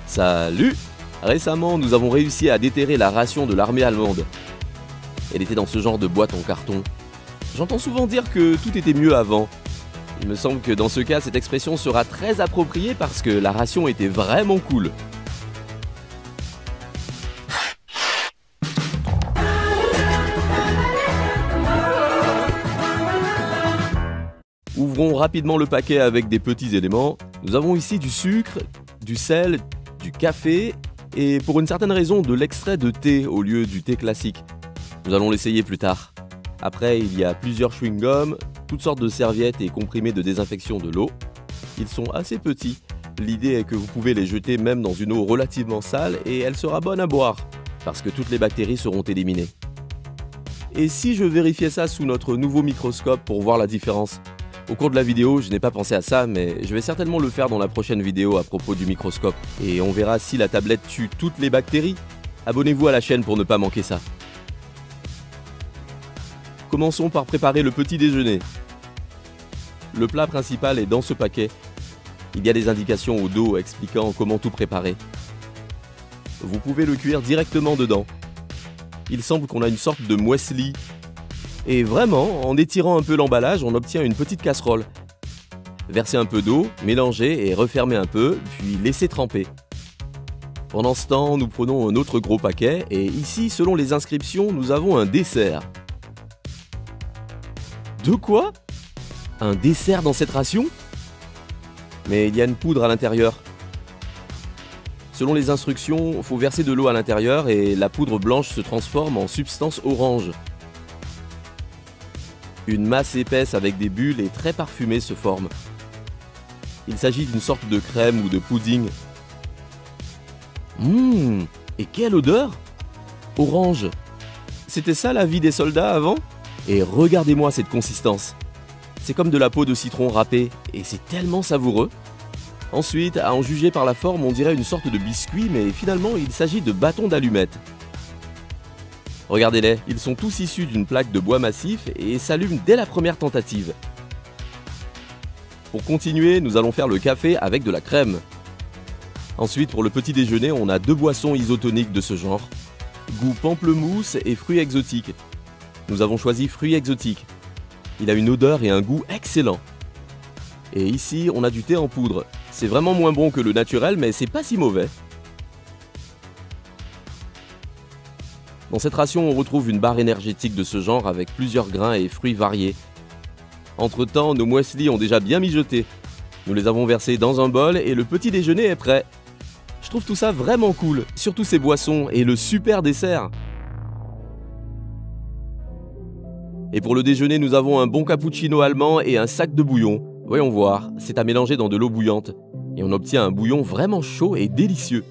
Salut! Récemment, nous avons réussi à déterrer la ration de l'armée allemande. Elle était dans ce genre de boîte en carton. J'entends souvent dire que tout était mieux avant. Il me semble que dans ce cas, cette expression sera très appropriée parce que la ration était vraiment cool. Ouvrons rapidement le paquet avec des petits éléments. Nous avons ici du sucre, du sel, du café et pour une certaine raison de l'extrait de thé au lieu du thé classique. Nous allons l'essayer plus tard. Après, il y a plusieurs chewing-gums, toutes sortes de serviettes et comprimés de désinfection de l'eau. Ils sont assez petits. L'idée est que vous pouvez les jeter même dans une eau relativement sale et elle sera bonne à boire, parce que toutes les bactéries seront éliminées. Et si je vérifiais ça sous notre nouveau microscope pour voir la différence? Au cours de la vidéo, je n'ai pas pensé à ça, mais je vais certainement le faire dans la prochaine vidéo à propos du microscope. Et on verra si la tablette tue toutes les bactéries. Abonnez-vous à la chaîne pour ne pas manquer ça. Commençons par préparer le petit déjeuner. Le plat principal est dans ce paquet. Il y a des indications au dos expliquant comment tout préparer. Vous pouvez le cuire directement dedans. Il semble qu'on a une sorte de muesli. Et vraiment, en étirant un peu l'emballage, on obtient une petite casserole. Versez un peu d'eau, mélangez et refermez un peu, puis laissez tremper. Pendant ce temps, nous prenons un autre gros paquet et ici, selon les inscriptions, nous avons un dessert. De quoi? Un dessert dans cette ration? Mais il y a une poudre à l'intérieur. Selon les instructions, il faut verser de l'eau à l'intérieur et la poudre blanche se transforme en substance orange. Une masse épaisse avec des bulles et très parfumée se forme. Il s'agit d'une sorte de crème ou de pudding. Et quelle odeur! Orange! C'était ça la vie des soldats avant? Et regardez-moi cette consistance. C'est comme de la peau de citron râpée et c'est tellement savoureux. Ensuite, à en juger par la forme, on dirait une sorte de biscuit, mais finalement il s'agit de bâtons d'allumettes. Regardez-les, ils sont tous issus d'une plaque de bois massif et s'allument dès la première tentative. Pour continuer, nous allons faire le café avec de la crème. Ensuite, pour le petit déjeuner, on a deux boissons isotoniques de ce genre. Goût pamplemousse et fruits exotiques. Nous avons choisi fruits exotiques. Il a une odeur et un goût excellent. Et ici, on a du thé en poudre. C'est vraiment moins bon que le naturel, mais c'est pas si mauvais. Dans cette ration, on retrouve une barre énergétique de ce genre avec plusieurs grains et fruits variés. Entre-temps, nos muesli ont déjà bien mijoté. Nous les avons versés dans un bol et le petit déjeuner est prêt. Je trouve tout ça vraiment cool, surtout ces boissons et le super dessert. Et pour le déjeuner, nous avons un bon cappuccino allemand et un sac de bouillon. Voyons voir, c'est à mélanger dans de l'eau bouillante. Et on obtient un bouillon vraiment chaud et délicieux.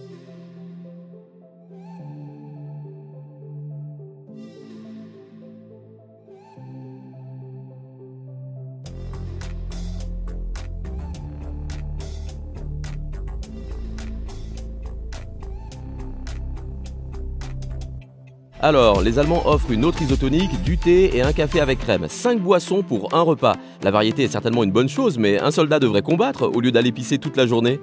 Alors, les Allemands offrent une autre isotonique, du thé et un café avec crème. 5 boissons pour un repas. La variété est certainement une bonne chose, mais un soldat devrait combattre au lieu d'aller pisser toute la journée.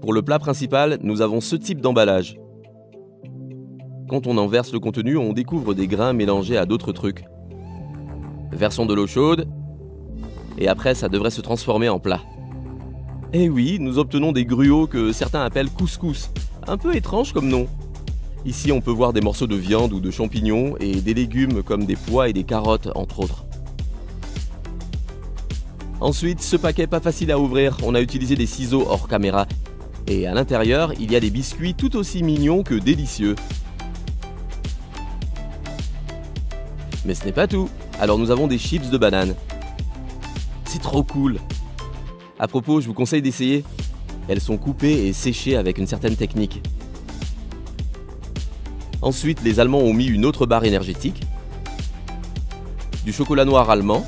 Pour le plat principal, nous avons ce type d'emballage. Quand on en verse le contenu, on découvre des grains mélangés à d'autres trucs. Versons de l'eau chaude, et après ça devrait se transformer en plat. Eh oui, nous obtenons des gruots que certains appellent couscous. Un peu étrange comme nom. Ici, on peut voir des morceaux de viande ou de champignons et des légumes comme des pois et des carottes, entre autres. Ensuite, ce paquet pas facile à ouvrir, on a utilisé des ciseaux hors caméra. Et à l'intérieur, il y a des biscuits tout aussi mignons que délicieux. Mais ce n'est pas tout. Alors nous avons des chips de banane. C'est trop cool. À propos, je vous conseille d'essayer. Elles sont coupées et séchées avec une certaine technique. Ensuite, les Allemands ont mis une autre barre énergétique, du chocolat noir allemand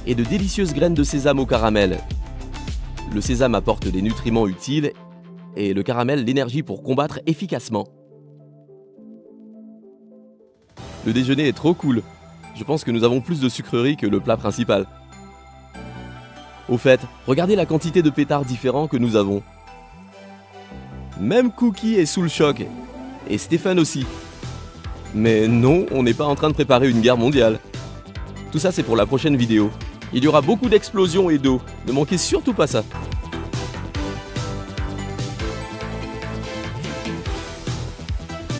et de délicieuses graines de sésame au caramel. Le sésame apporte des nutriments utiles et le caramel l'énergie pour combattre efficacement. Le déjeuner est trop cool. Je pense que nous avons plus de sucreries que le plat principal. Au fait, regardez la quantité de pétards différents que nous avons. Même Cookie est sous le choc. Et Stéphane aussi. Mais non, on n'est pas en train de préparer une guerre mondiale. Tout ça c'est pour la prochaine vidéo. Il y aura beaucoup d'explosions et d'eau. Ne manquez surtout pas ça.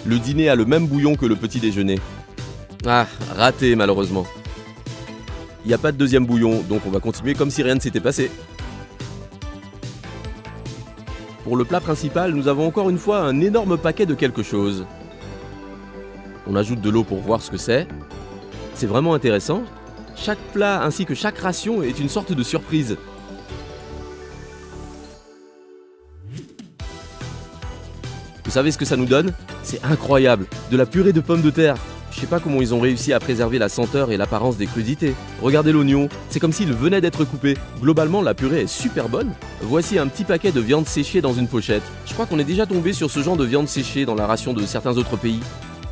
Le dîner a le même bouillon que le petit déjeuner. Ah, raté malheureusement. Il n'y a pas de deuxième bouillon, donc on va continuer comme si rien ne s'était passé. Pour le plat principal, nous avons encore une fois un énorme paquet de quelque chose. On ajoute de l'eau pour voir ce que c'est. C'est vraiment intéressant. Chaque plat ainsi que chaque ration est une sorte de surprise. Vous savez ce que ça nous donne? C'est incroyable, de la purée de pommes de terre. Je sais pas comment ils ont réussi à préserver la senteur et l'apparence des crudités. Regardez l'oignon, c'est comme s'il venait d'être coupé. Globalement, la purée est super bonne. Voici un petit paquet de viande séchée dans une pochette. Je crois qu'on est déjà tombé sur ce genre de viande séchée dans la ration de certains autres pays.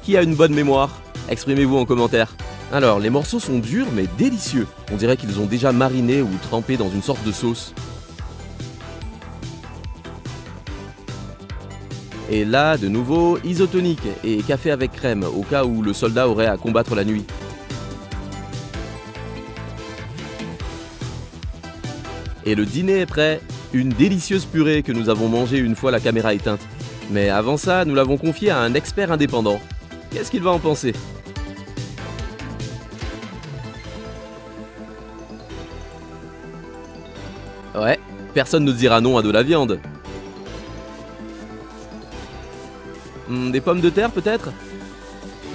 Qui a une bonne mémoire? Exprimez-vous en commentaire. Alors, les morceaux sont durs mais délicieux. On dirait qu'ils ont déjà mariné ou trempé dans une sorte de sauce. Et là, de nouveau, isotonique et café avec crème, au cas où le soldat aurait à combattre la nuit. Et le dîner est prêt. Une délicieuse purée que nous avons mangée une fois la caméra éteinte. Mais avant ça, nous l'avons confiée à un expert indépendant. Qu'est-ce qu'il va en penser? Ouais, personne ne dira non à de la viande. Des pommes de terre peut-être?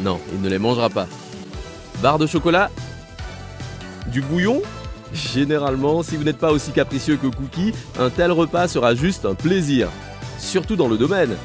Non, il ne les mangera pas. Barre de chocolat? Du bouillon? Généralement, si vous n'êtes pas aussi capricieux que Cookie, un tel repas sera juste un plaisir. Surtout dans le domaine.